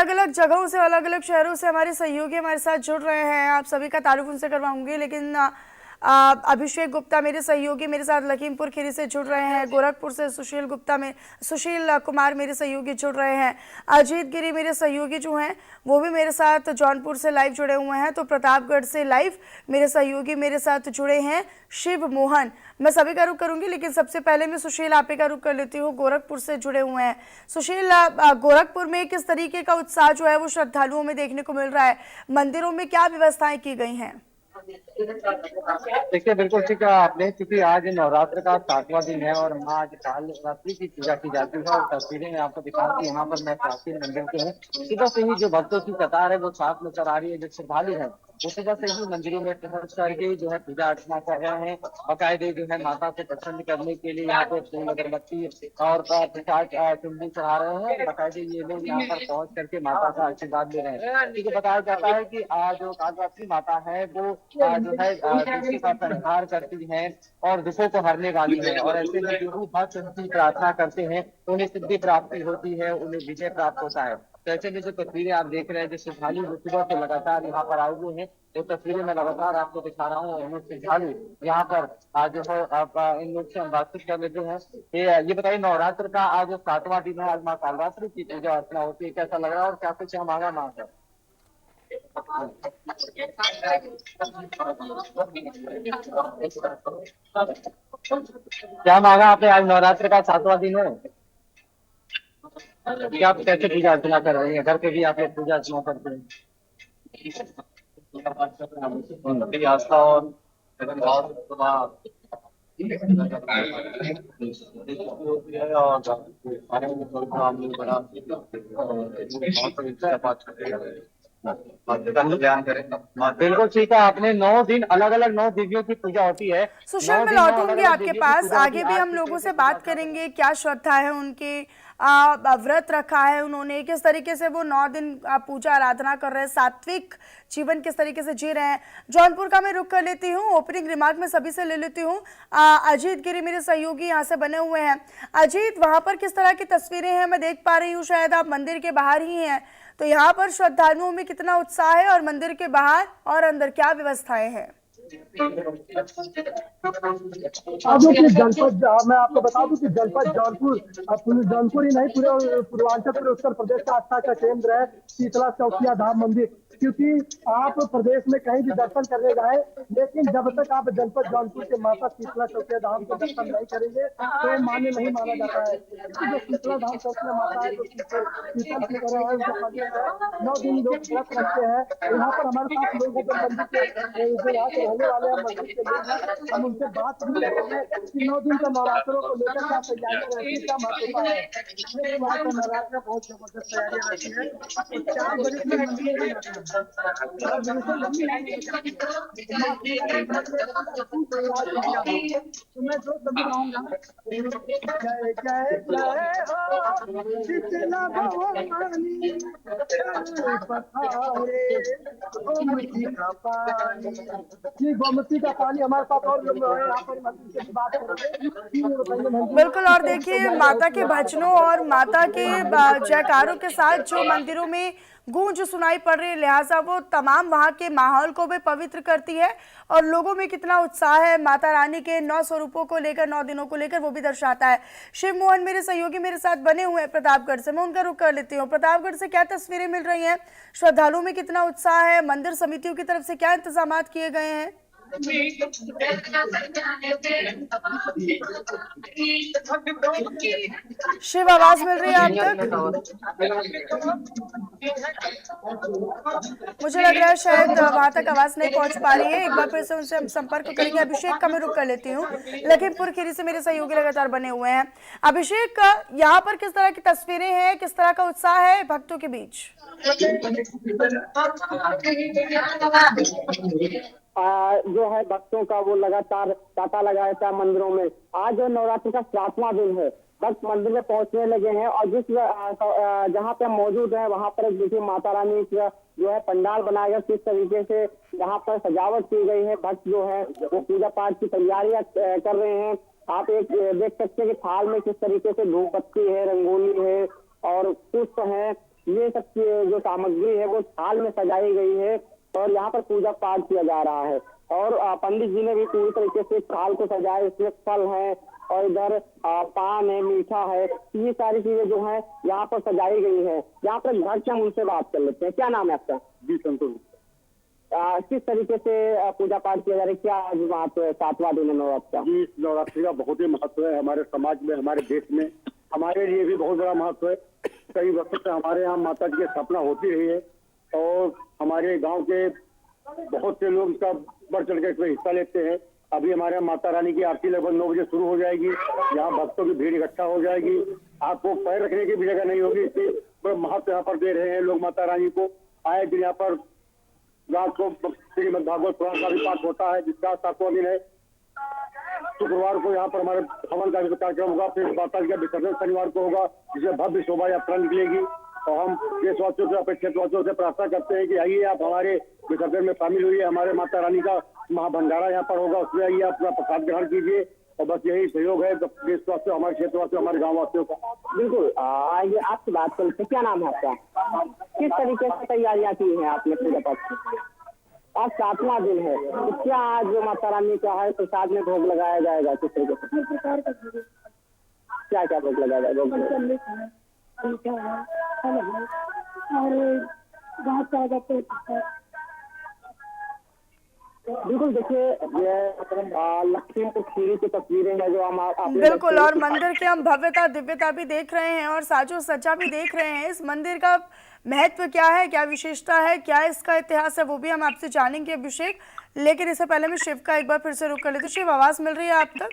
अलग अलग जगहों से, अलग अलग शहरों से हमारे सहयोगी हमारे साथ जुड़ रहे हैं। आप सभी का तारुफ उनसे करवाऊंगी, लेकिन अभिषेक गुप्ता मेरे सहयोगी मेरे साथ लखीमपुर खीरी से जुड़ रहे हैं। गोरखपुर से सुशील कुमार मेरे सहयोगी जुड़ रहे हैं। अजीत गिरी मेरे सहयोगी जो हैं वो भी मेरे साथ जौनपुर से लाइव जुड़े हुए हैं। तो प्रतापगढ़ से लाइव मेरे सहयोगी मेरे साथ जुड़े हैं शिव मोहन। मैं सभी का रुख करूंगी, लेकिन सबसे पहले मैं सुशील आपे का रुख कर लेती हूँ। गोरखपुर से जुड़े हुए हैं सुशील, गोरखपुर में किस तरीके का उत्साह जो है वो श्रद्धालुओं में देखने को मिल रहा है? मंदिरों में क्या व्यवस्थाएं की गई हैं? देखिए, बिल्कुल ठीक है आपने, क्योंकि आज नवरात्र का 7वां दिन है और वहाँ आज काल रात्रि की पूजा की जाती है। और तस्वीरें मैं आपको दिखा कि यहाँ पर मैं प्राचीन मंदिर के हूँ। सुबह से ही जो भक्तों की कतार है वो साफ नजर आ रही है। जो श्रद्धालु है वो सुबह से ही मंदिरों में पहुंच करके जो है पूजा अर्चना कर रहे हैं। बाकायदे जो है माता को प्रसन्न करने के लिए यहाँ पे फूल अगरबत्ती और प्रसाद चुंदी चढ़ा रहे हैं। बाकायदे ये लोग यहाँ पर पहुंच करके माता का आशीर्वाद ले रहे हैं। क्योंकि बताया जाता है कि आज जो कालरात्रि माता है वो जो है दुष्टों का संहार करती है और दुखों को हरने वाली है। और ऐसे में जो भी भक्त उनकी प्रार्थना करते हैं उन्हें सिद्धि प्राप्ति होती है, उन्हें विजय प्राप्त होता है। तो ऐसे में जो तस्वीरें आप देख रहे हैं, जो श्रद्धालु जो सुबह से लगातार यहाँ पर आए हुए हैं, जो तस्वीरें मैं लगातार आपको दिखा रहा हूँ, उन्हें श्रद्धालु यहाँ पर आज जो है आप इन लोग से हम बातचीत कर लेते हैं। ये बताइए, नवरात्र का आज 7वां दिन है, आज माँ कालरात्रि की पूजा अर्चना होती है, कैसा लग रहा है और क्या कुछ मांगा माँ का? क्या मांगा आपने? आज नवरात्र का 7वां दिन है, क्या आप कैसे पूजा अर्चना कर रहे हैं? घर पे भी आप लोग पूजा अर्चना करते हैं? मेरी आस्था और बिल्कुल ठीक है आपने। 9 दिन अलग अलग 9 देवियों की पूजा होती है। सुशील, 9 मैं दिन 9 अलग लौटूंगी अलग आपके देवियों की पास। पूजा होती आगे है। भी आज हम की लोगों से पूजा की बात बात करें। करेंगे, क्या श्रद्धा है उनके, व्रत रखा है उन्होंने, किस तरीके से वो 9 दिन पूजा आराधना कर रहे हैं, सात्विक जीवन किस तरीके से जी रहे हैं। जौनपुर का मैं रुख कर लेती हूँ, ओपनिंग रिमार्क में सभी से ले लेती हूँ। अजीत गिरी मेरे सहयोगी यहाँ से बने हुए हैं। अजीत, वहाँ पर किस तरह की तस्वीरें हैं? मैं देख पा रही हूँ, शायद आप मंदिर के बाहर ही हैं। तो यहाँ पर श्रद्धालुओं में कितना उत्साह है और मंदिर के बाहर और अंदर क्या व्यवस्थाएं हैं? आजू के जनपद मैं आपको बता दूं कि जनपद जौनपुर, अब जौनपुर ही नहीं पूरे पूर्वांचल, पूरे उत्तर प्रदेश का आस्था का केंद्र है शीतला चौकिया धाम मंदिर। क्योंकि आप प्रदेश में कहीं भी दर्शन करने जाए, लेकिन जब तक आप जनपद जौनपुर के माता शीतला चौकिया धाम के दर्शन नहीं करेंगे तो मान्य नहीं माना जाता है। क्योंकि जो शीतला धाम चौकिया माता है जो शीतल की तरह है, उनका मंदिर है। 9 दिन लोग व्रत रखते हैं। यहाँ पर हमारे पास लोग हैं जो मंदिर के, जो यहाँ के रहने वाले हैं, मस्जिद के लोग हैं, हम उनसे बात भी करेंगे कि 9 दिन का नवरात्रों को लेकर क्या तैयारियां रहती है, क्या महत्वता है। ये वहाँ का नवरात्र बहुत जबरदस्त तैयारियां रहती है। तो 4 बजे से मंदिर खुल जाता है, 4 बजे से लंबी लाइन लग जाती है। तो मैं जो सभी रहूंगा, जय जय जय हो शीतला भवानी, पधारे गोमती का पानी। जी, गोमती का पानी हमारे साथ और लोग यहाँ पर मंदिर से बात करेंगे। बिल्कुल। और देखिए, माता के भजनों और माता के जयकारों के साथ जो मंदिरों में गूंज सुनाई पड़ रही है, लिहाजा वो तमाम वहाँ के माहौल को भी पवित्र करती है और लोगों में कितना उत्साह है माता रानी के 9 स्वरूपों को लेकर, 9 दिनों को लेकर, वो भी दर्शाता है। शिव मोहन मेरे सहयोगी मेरे साथ बने हुए हैं प्रतापगढ़ से, मैं उनका रुख कर लेती हूँ। प्रतापगढ़ से क्या तस्वीरें मिल रही हैं? श्रद्धालुओं में कितना उत्साह है? मंदिर समितियों की तरफ से क्या इंतजाम किए गए हैं? शिव, आवाज मिल रही है आप तक? मुझे लग रहा है शायद वहां तक आवाज नहीं पहुंच पा रही है। एक बार फिर से उनसे हम संपर्क करेंगे। अभिषेक का मैं रुख कर लेती हूँ। लखीमपुर खीरी से मेरे सहयोगी लगातार बने हुए हैं। अभिषेक, यहाँ पर किस तरह की तस्वीरें हैं, किस तरह का उत्साह है भक्तों के बीच? जो है भक्तों का वो लगातार तांता लगाया था मंदिरों में। आज नवरात्रि का 7वां दिन है, भक्त मंदिर में पहुंचने लगे हैं। और जिस जहाँ पे मौजूद है वहाँ पर देखिए माता रानी का जो है पंडाल बनाया गया, किस तरीके से यहाँ पर सजावट की गई है। भक्त जो है वो पूजा पाठ की तैयारियां कर रहे हैं। आप एक देख सकते हैं कि थाल में किस तरीके से धूप बत्ती है, रंगोली है और पुष्प है। ये सब जो सामग्री है वो थाल में सजाई गई है और यहाँ पर पूजा पाठ किया जा रहा है। और पंडित जी ने भी पूरी तरीके से थाल को सजाया, इसमें फल है और इधर पान है, मीठा है, ये सारी चीजें जो है यहाँ पर सजाई गई है। यहाँ पर घर से हम उनसे बात कर लेते हैं। क्या नाम है आपका? जी संतोष। किस तरीके से पूजा पाठ किया जा रहा है? क्या आज वहाँ पे 7वां दिन है नवरात्र का? जी, इस नवरात्रि का बहुत ही महत्व है हमारे समाज में, हमारे देश में, हमारे लिए भी बहुत बड़ा महत्व है। कई वर्षों से हमारे यहाँ माता जी की स्थापना होती रही है और हमारे गांव के बहुत से लोग इसका बढ़ चढ़ कर इसमें हिस्सा लेते हैं। अभी हमारे यहाँ माता रानी की आरती लगभग 9 बजे शुरू हो जाएगी। यहाँ भक्तों की भीड़ इकट्ठा हो जाएगी, आपको पैर रखने की भी जगह नहीं होगी। इसलिए बड़ा महत्व यहाँ पर दे रहे हैं लोग माता रानी को। आए दिन यहाँ पर रात को श्रीमद् भागवत पुराण का भी पाठ होता है, जिसका 7वां दिन है। शुक्रवार को यहाँ पर हमारे हवन का भी कार्यक्रम होगा, फिर माता जी का विसर्जन शनिवार को होगा, जिसमें भव्य शोभा यात्रा निकलेगी। और हम देशवासियों से, अपने क्षेत्रवासियों से प्रार्थना करते हैं कि आइए आप हमारे विसर्जन में शामिल हुई। हमारे माता रानी का महाभंडारा यहाँ पर होगा, उसमें आइए अपना प्रसाद ग्रहण कीजिए। और बस यही सहयोग है देशवासियों, हमारे क्षेत्रवासियों, हमारे गाँव वासियों का। बिल्कुल, आइए आपसे बात करते हैं। क्या नाम है आपका? किस तरीके से तैयारियां की हैं आपने पूजा पाठ की? आज 7वां दिन है, तो क्या आज जो माता रानी का है प्रसाद में भोग लगाया जाएगा? किस तरीके से, क्या क्या भोग लगाया जाएगा? बिल्कुल, देखिए लखीमपुर खीरी की तस्वीरें हैं जो हम आपने बिल्कुल, और मंदिर की हम भव्यता दिव्यता भी देख रहे हैं और साजो सज्जा भी देख रहे हैं। इस मंदिर का महत्व क्या है, क्या विशेषता है, क्या इसका इतिहास है, वो भी हम आपसे जानेंगे अभिषेक। लेकिन इससे पहले मैं शिव का एक बार फिर से रुक कर लेती हूँ। शिव, आवाज मिल रही है आप तक?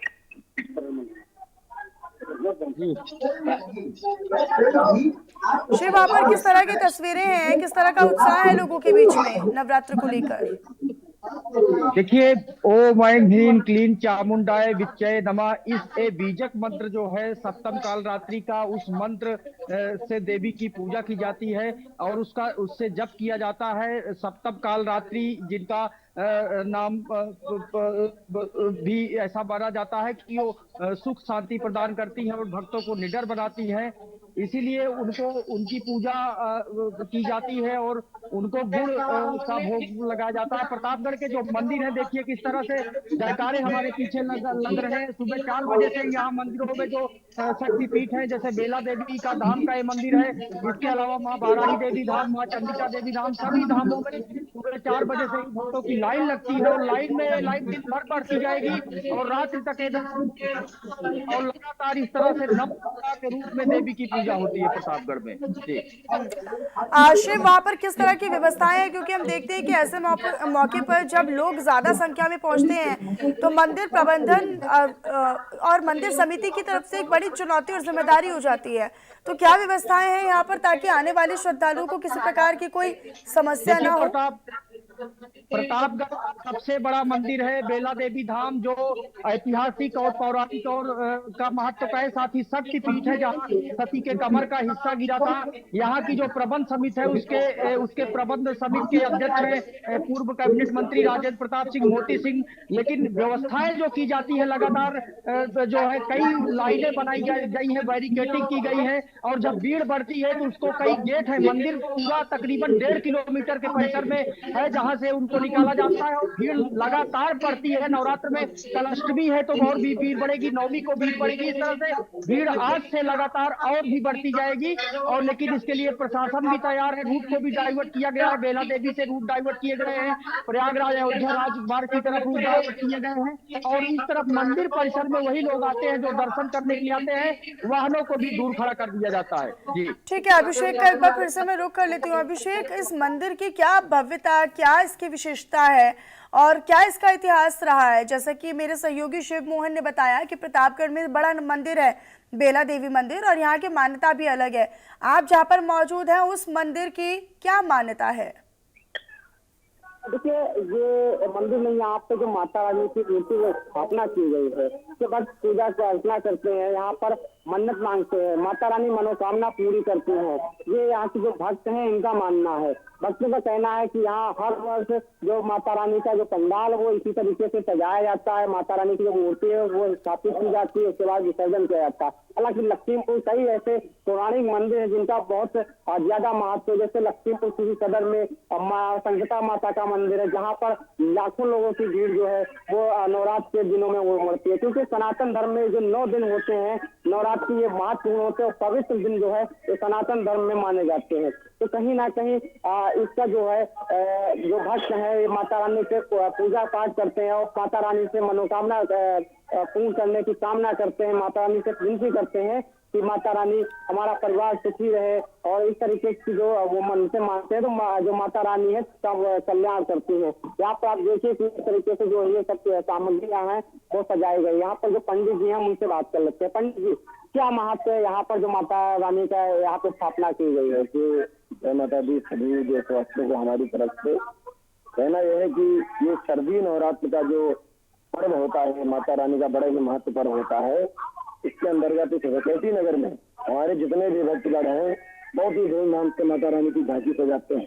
शिव, वहाँ पर किस तरह की तस्वीरें हैं, किस तरह का उत्साह है लोगों के बीच में नवरात्र को लेकर? देखिए, ओम ऐं ह्रीं क्लीं चामुंडाय विच्चय नमः, इस बीजक मंत्र जो है सप्तम काल रात्रि का, उस मंत्र से देवी की पूजा की जाती है और उससे जप किया जाता है। सप्तम काल रात्रि जिनका नाम भी ऐसा माना जाता है कि वो सुख शांति प्रदान करती है और भक्तों को निडर बनाती है। इसीलिए उनकी पूजा की जाती है और उनको गुड़ का भोग लगाया जाता है। प्रतापगढ़ के जो मंदिर है, देखिए किस तरह से जयकारे हमारे पीछे लग रहे हैं। सुबह 4 बजे से यहाँ मंदिरों में जो शक्तिपीठ है, जैसे बेला देवी का धाम का ये मंदिर है, इसके अलावा माँ बाराही देवी धाम, माँ चंडिका देवी धाम, सभी धामों में सुबह 4 बजे से भक्तों की लाइन लगती है और लाइन दिन भर बढ़ती जाएगी और रात्रि तक और लगातार इस तरह से नवदुर्गा के रूप में देवी की पूजा होती है प्रतापगढ़ में। जी शिव, वहाँ पर किस तरह की व्यवस्थाएं हैं? क्योंकि हम देखते हैं कि ऐसे मौके पर जब लोग ज्यादा संख्या में पहुंचते हैं तो मंदिर प्रबंधन और मंदिर समिति की तरफ से एक बड़ी चुनौती और जिम्मेदारी हो जाती है। तो क्या व्यवस्थाएं हैं यहाँ पर ताकि आने वाले श्रद्धालुओं को किसी प्रकार की कोई समस्या न हो? प्रतापगढ़ सबसे बड़ा मंदिर है बेला देवी धाम, जो ऐतिहासिक और पौराणिक और का महत्व का है, साथ ही शक्ति पीठ है जहाँ सती के कमर का हिस्सा गिरा था। यहाँ की जो प्रबंध समिति है उसके प्रबंध समिति के अध्यक्ष है पूर्व कैबिनेट मंत्री राजेंद्र प्रताप सिंह मोती सिंह। लेकिन व्यवस्थाएं जो की जाती है लगातार जो है, कई लाइनें बनाई गई है, बैरिकेडिंग की गई है और जब भीड़ बढ़ती है तो उसको कई गेट है। मंदिर पूरा तकरीबन 1.5 किलोमीटर के परिसर में है जहाँ से उनको निकाला जाता है और भीड़ लगातार बढ़ती है। नवरात्र में कल अष्टमी है तो और भी भीड़ बढ़ेगी, नवमी को भीड़ बढ़ेगी। इस तरह से भीड़ आज से लगातार और भी बढ़ती जाएगी। और लेकिन इसके लिए प्रशासन भी तैयार है, रूट को भी डाइवर्ट किया गया है। बेला देवी से रूट डाइवर्ट किए गए हैं, प्रयागराज अयोध्या राजमार्ग की तरफ रूट डाइवर्ट किए गए हैं और इस तरफ मंदिर परिसर में वही लोग आते हैं जो दर्शन करने के लिए आते हैं, वाहनों को भी दूर खड़ा कर दिया जाता है। जी ठीक है अभिषेक, का एक बार फिर से मैं रुक कर लेती हूँ। अभिषेक, इस मंदिर की क्या भव्यता, क्या इसकी विशेषता है और क्या इसका इतिहास रहा है? जैसा कि मेरे सहयोगी शिव मोहन ने बताया कि प्रतापगढ़ में बड़ा मंदिर है बेला देवी मंदिर और यहाँ की मान्यता भी अलग है। आप जहाँ पर मौजूद हैं उस मंदिर की क्या मान्यता है? देखिए, ये मंदिर में यहाँ पे जो माता रानी की मूर्ति की स्थापना की गई है, उसके बाद पूजा अर्चना करते हैं। यहाँ पर मन्नत मांगते हैं, माता रानी मनोकामना पूरी करती है। ये यहाँ के जो भक्त हैं इनका मानना है। भक्तों का कहना है कि यहाँ हर वर्ष जो माता रानी का जो पंडाल वो इसी तरीके से सजाया जाता है। माता रानी की जो मूर्ति है वो स्थापित की जाती है, उसके बाद विसर्जन किया जाता है। हालांकि लखीमपुर कई ऐसे पौराणिक मंदिर है जिनका बहुत ज्यादा महत्व है। जैसे लखीमपुर खीरी सदर में संगता माता का मंदिर है, जहाँ पर लाखों लोगों की भीड़ जो है वो नवरात्र के दिनों में वो उमड़ती है। क्योंकि सनातन धर्म में जो 9 दिन होते हैं नवरात्र की, ये महत्वपूर्ण होते हैं और पवित्र दिन जो है ये सनातन धर्म में माने जाते हैं। तो कहीं ना कहीं इसका जो है जो भक्त है माता रानी से पूजा पाठ करते हैं और माता रानी से मनोकामना पूर्ण करने की कामना करते हैं। माता रानी से विनती करते हैं कि माता रानी हमारा परिवार सुखी रहे, और इस तरीके की जो वो मन से मानते हैं तो जो माता रानी है सब कल्याण करती है। यहाँ पर आप देखिए कि इस तरीके से जो ये सब सामग्रियां हैं वो सजाई गई। यहाँ पर जो पंडित जी हैं उनसे बात कर लेते हैं। पंडित जी, क्या महत्व है यहाँ पर जो माता रानी का यहाँ पे स्थापना की गई है? कि माता दी सभी देशवासियों को हमारी तरफ से कहना यह है कि ये शारदीय नवरात्र का जो पर्व होता है माता रानी का बड़ा ही महत्व पर्व होता है। इसके अंतर्गत इस वैकेटी नगर में हमारे जितने भी भक्तगण हैं बहुत ही धूमधाम से माता रानी की झांकी सजाते हैं।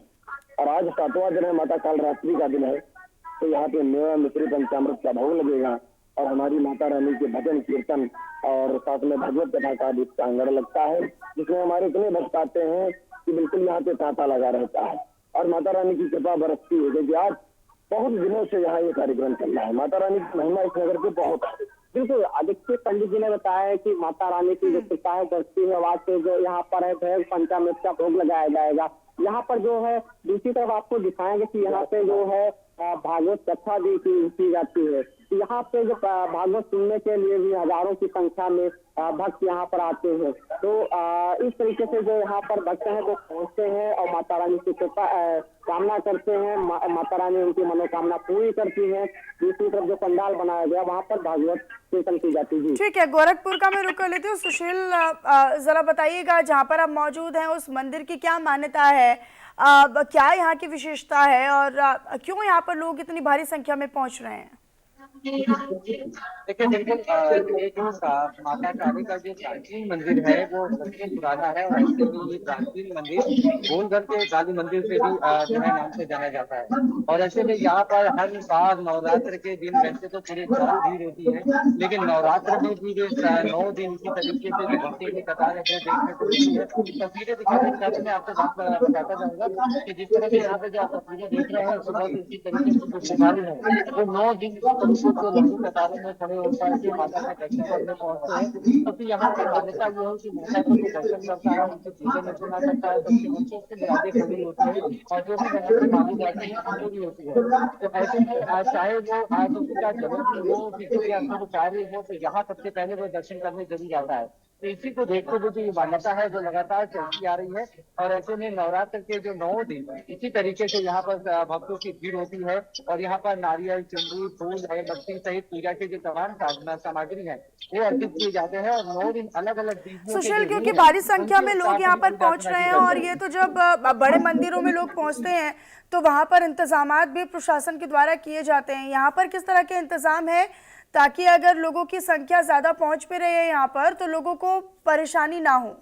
और आज 7वां दिन है, माता काल रात्रि का दिन है, तो यहाँ पे मेवा मिश्री पंचामृत का भोग लगेगा और हमारी माता रानी के भजन कीर्तन और साथ में भगवत कथा का भी प्रांगण लगता है, जिसमें हमारे इतने भक्त आते हैं कि बिल्कुल यहाँ पे तांता लगा रहता है और माता रानी की कृपा बरसती है। क्योंकि आज बहुत दिनों से यहाँ ये कार्यक्रम चल रहा है। माता रानी की महिमा इस नगर के बहुत है। बिल्कुल, आदित्य पंडित जी ने बताया है कि माता रानी की जो कृपा है बरसती है। आज से जो यहाँ पर है भैर पंचामृत का भोग लगाया जाएगा। यहाँ पर जो है दूसरी तरफ आपको दिखाएंगे कि यहाँ पे जो है भागवत कथा भी की जाती है। यहाँ पे जो भागवत सुनने के लिए भी हजारों की संख्या में भक्त यहाँ पर आते हैं। तो इस तरीके से जो यहाँ पर भक्त हैं वो पहुँचते हैं और माता रानी की कृपा कामना करते हैं। माता रानी उनकी मनोकामना पूरी करती है। दूसरी तरफ जो पंडाल बनाया गया वहाँ पर भागवत कीर्तन की जाती है। ठीक है, गोरखपुर का मैं रुक कर लेती हूँ। सुशील, जरा बताइएगा जहाँ पर आप मौजूद हैं उस मंदिर की क्या मान्यता है, क्या यहाँ की विशेषता है और क्यों यहाँ पर लोग इतनी भारी संख्या में पहुँच रहे हैं? देखिए बिल्कुल, ये जो माता काली का जो प्राचीन मंदिर है वो सबसे पुराना है और ऐसे भी ये प्राचीन मंदिर गोलघर के काली मंदिर से भी जो है नाम से जाना जाता है। और ऐसे में यहाँ पर हर बार नवरात्र के दिन वैसे तो पूरे साल भीड़ होती है, लेकिन नवरात्र में भी जो 9 दिन इसी तरीके से जो भक्तों की कतार है वो देखने को मिलती है। तस्वीरें दिखाने के साथ मैं आपको बात बताता जाऊंगा कि जिस तरह से यहाँ पे जो आप तस्वीरें देख रहे हैं सुबह से इसी तरीके से जो पुजारी है वो 9 दिन तो लंबी कतारों में खड़े होकर के माता के दर्शन करने पहुंचते हैं। तो फिर यहाँ की मान्यता ये है कि माता को दर्शन करता है, उनकी पूजा अर्चना करता है, सबके बच्चों से मुरादें पूरी होती है और जो भी यहाँ पे मांगी जाती है वो पूरी होती है। तो ऐसे में चाहे वो आज उनका जन्मदिन हो, किसी का शुभ कार्य हो, तो यहाँ सबसे पहले वो दर्शन करने जरूर जाता है। तो इसी को देखते हुए जो ये मान्यता है जो लगातार चलती आ रही है। और ऐसे में नवरात्र के जो 9 दिन इसी तरीके से यहाँ पर भक्तों की भीड़ होती है और यहाँ पर नारियल, चुनरी, फूल, अगरबत्ती सहित पूजा के जो तमाम सामग्री है वो अर्पित किए जाते हैं और 9 दिन अलग अलग सुशील, क्योंकि भारी संख्या में लोग यहाँ पर पहुंच रहे हैं और ये तो जब बड़े मंदिरों में लोग पहुंचते हैं तो वहां पर इंतजामात भी प्रशासन के द्वारा किए जाते हैं। यहाँ पर किस तरह के इंतजाम है ताकि अगर लोगों की संख्या ज्यादा पहुंच पे रही है यहाँ पर तो लोगों को परेशानी ना हो?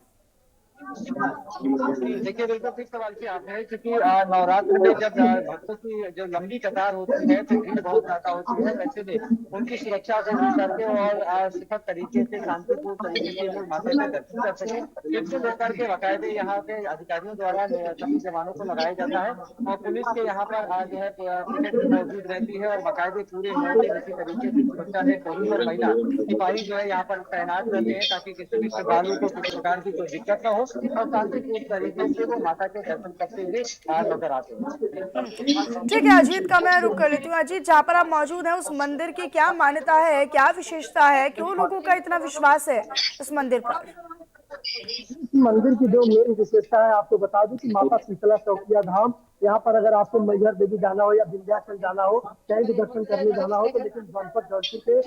देखिए बिल्कुल ठीक सवाल किया आपने, क्योंकि नवरात्र में जब भक्तों की जो लंबी कतार होती है तो भीड़ बहुत ज्यादा होती है। वैसे में उनकी सुरक्षा को करके और सफल तरीके से शांतिपूर्ण तरीके से लोग माता के दर्शन कर सके इसको लेकर के बाकायदे यहाँ के अधिकारियों द्वारा सभी जवानों को लगाया जाता है और पुलिस के यहाँ पर जो है मौजूद रहती है और बाकायदे पूरे इसी तरीके से सुरक्षा में पुलिस और महिला सिपाही जो है यहाँ पर तैनात रहते हैं ताकि किसी भी श्रद्धालु को किसी प्रकार की कोई दिक्कत न हो और शांतिपूर्ण तरीके से वो माता के दर्शन करते हुए नजर आते हैं। ठीक है अजीत का मैं रुक कर लेती हूँ। अजीत, जहाँ पर आप मौजूद हैं उस मंदिर की क्या मान्यता है, क्या विशेषता है, क्यों लोगों का इतना विश्वास है इस मंदिर पर? मंदिर की जो मेन विशेषता है आपको बता दूं कि माता शीतला चौकिया धाम, यहाँ पर अगर आपको मैहर देवी जाना हो या विंध्याचल जाना हो, कहीं भी दर्शन करने जाना हो तो लेकिन जनपद जौनपुर के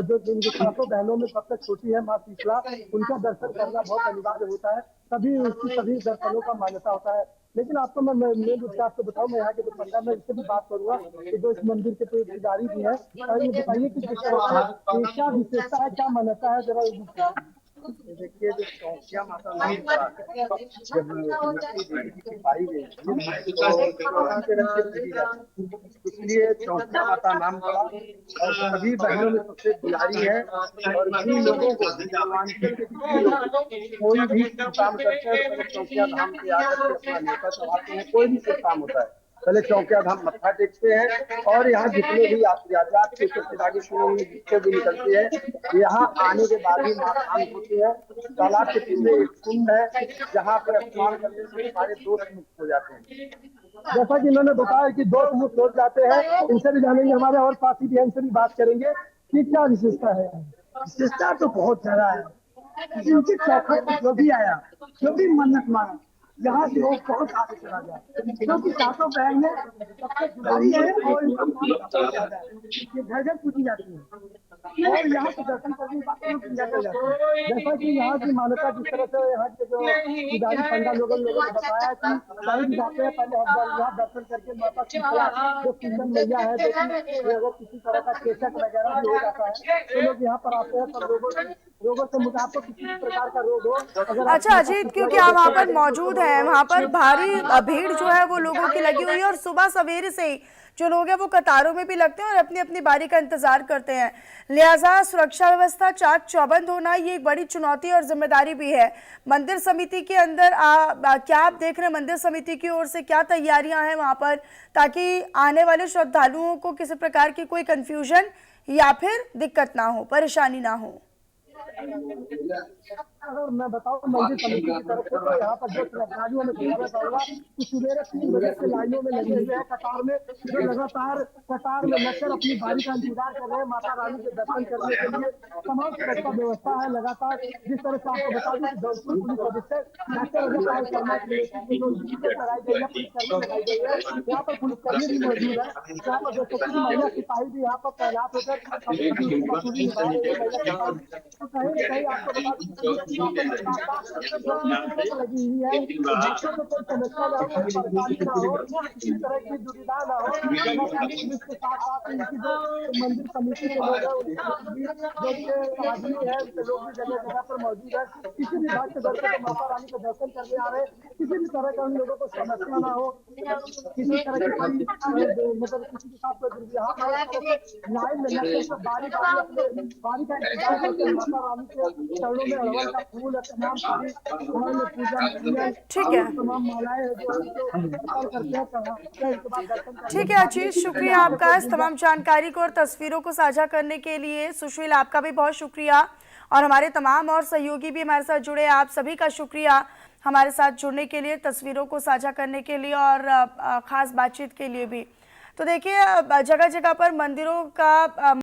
जो जिन विश्वासों बहनों में सबसे छोटी है माँ शीतला, उनका दर्शन करना बहुत अनिवार्य होता है। सभी दर्शनों का मान्यता होता है। लेकिन आपको मैं मेन रूप से आपको बताऊं, मैं यहाँ के जो पंडित मैं इससे भी बात करूंगा कि जो इस मंदिर के कोई पुजारी भी है, ये बताइए कि क्या विशेषता है, क्या मान्यता है जरा। देखिए जो चौकिया माता नाम पड़ा है, जब लक्ष्मी देवी की पाई गई थी तो चौकी के रंग से पूजी जाती है, इसलिए चौकिया माता नाम पड़ा। और सभी बहनों में सबसे दुलारी है और जिन लोगों को पूर्वांचल के जितने लोग कोई भी शुभ काम करते हैं तो पहले चौकिया धाम पे आकर के अपना न्योता चढ़ाते हैं। कोई भी शुभ काम होता है पहले चौकिया धाम मत्था टेकते हैं। और यहाँ जितने भी यातायात के ऊपर आगे शुरू हुई जितने भी निकलते हैं, यहाँ आने के बाद ही माँ शांत होती है। तालाब के पीछे एक कुंड है जहाँ पर स्नान करने से सारे दोष मुक्त हो जाते हैं। जैसा कि इन्होंने बताया कि दोष मुक्त हो जाते हैं, इनसे भी जानेंगे, हमारे और साथी भी हैं, इनसे भी बात करेंगे कि क्या विशेषता है। विशेषता तो बहुत ज्यादा है। इनकी चौखट पर जो भी आया, जो भी मन्नत मांगा, यहाँ से वो बहुत आगे चला गया, क्योंकि सातों बहन में सबसे जुदाई है और इनका मान सबसे ज्यादा है। ये घर घर पूछी जाती है और यहाँ से दर्शन करने के बाद लोग पूजा कर जाते हैं। जैसा कि यहाँ की मान्यता जिस तरह से यहाँ के जो पुजारी पंडा लोगों ने बताया कि कहीं जाते हैं पहले यहाँ दर्शन करके माता शीतला जो शीतल मैया है, जो अगर किसी तरह का चेचक वगैरह भी हो जाता है तो लोग यहाँ पर आते हैं। सब रोगों से मुझे आपको किसी भी प्रकार का रोग हो, अगर अच्छा अजीत, क्योंकि आप वहाँ पर मौजूद हैं, वहाँ पर भारी भीड़ जो है वो लोगों की लगी हुई है और सुबह सवेरे से ही जो लोग हैं वो कतारों में भी लगते हैं और अपनी अपनी बारी का इंतजार करते हैं। लिहाजा सुरक्षा व्यवस्था चाक चौबंद होना ये एक बड़ी चुनौती और जिम्मेदारी भी है। मंदिर समिति के अंदर क्या आप देख रहे हैं, मंदिर समिति की ओर से क्या तैयारियां हैं वहाँ पर, ताकि आने वाले श्रद्धालुओं को किसी प्रकार की कोई कंफ्यूजन या फिर दिक्कत ना हो, परेशानी ना हो? अगर मैं बताऊं मंदिर समिति की तरफ से तो यहाँ पर जो श्रद्धालुओं में स्वागत होगा कि सुबह 3 बजे से लाइनों में लगे हुए हैं, कतार में, जो लगातार कतार में लगकर अपनी बारी का इंतजार कर रहे हैं माता रानी के दर्शन करने के लिए। तमाम सुरक्षा व्यवस्था है लगातार। जिस तरह से आपको बता दें कि जौनपुर पुलिस अधीक्षक डॉक्टर अजय पाल शर्मा की नेतृत्व में जो ड्यूटी लगाई गई है, पुलिसकर्मी लगाई गई है, यहाँ पर पुलिसकर्मी भी मौजूद है। यहाँ पर देखो कि महिला सिपाही भी यहाँ पर तैनात होकर अपनी ड्यूटी बखूबी निभा रही है। महिला सिपाही तो कहीं न कहीं आपको बता दें लगी हुई है, बच्चों को कोई समस्या ना हो, कोई परेशानी ना हो, किसी तरह की दुविधा ना हो। लगातार पुलिस के साथ साथ इनकी जो मंदिर समिति के लोग हैं उनकी जो आदमी है उनके लोग भी जगह जगह पर मौजूद है। किसी भी भक्त दर्शक को माता रानी के दर्शन करने आ रहे हैं, किसी भी तरह का उन लोगों को समस्या ना हो, किसी तरह की मतलब किसी के साथ कोई दुर्व्यवहार लाइन में लगते सब बारी बारी का इंतजार करके माता रानी के चरणों में अड़वल का फूल है, तमाम सारी पूजा ठीक है, तमाम मालाएं करते हैं। ठीक है अजीत, शुक्रिया आपका इस तमाम जानकारी को और तस्वीरों को साझा करने के लिए। सुशील, आपका भी बहुत शुक्रिया और हमारे तमाम और सहयोगी भी हमारे साथ जुड़े, आप सभी का शुक्रिया हमारे साथ जुड़ने के लिए, तस्वीरों को साझा करने के लिए और खास बातचीत के लिए भी। तो देखिए जगह जगह पर मंदिरों का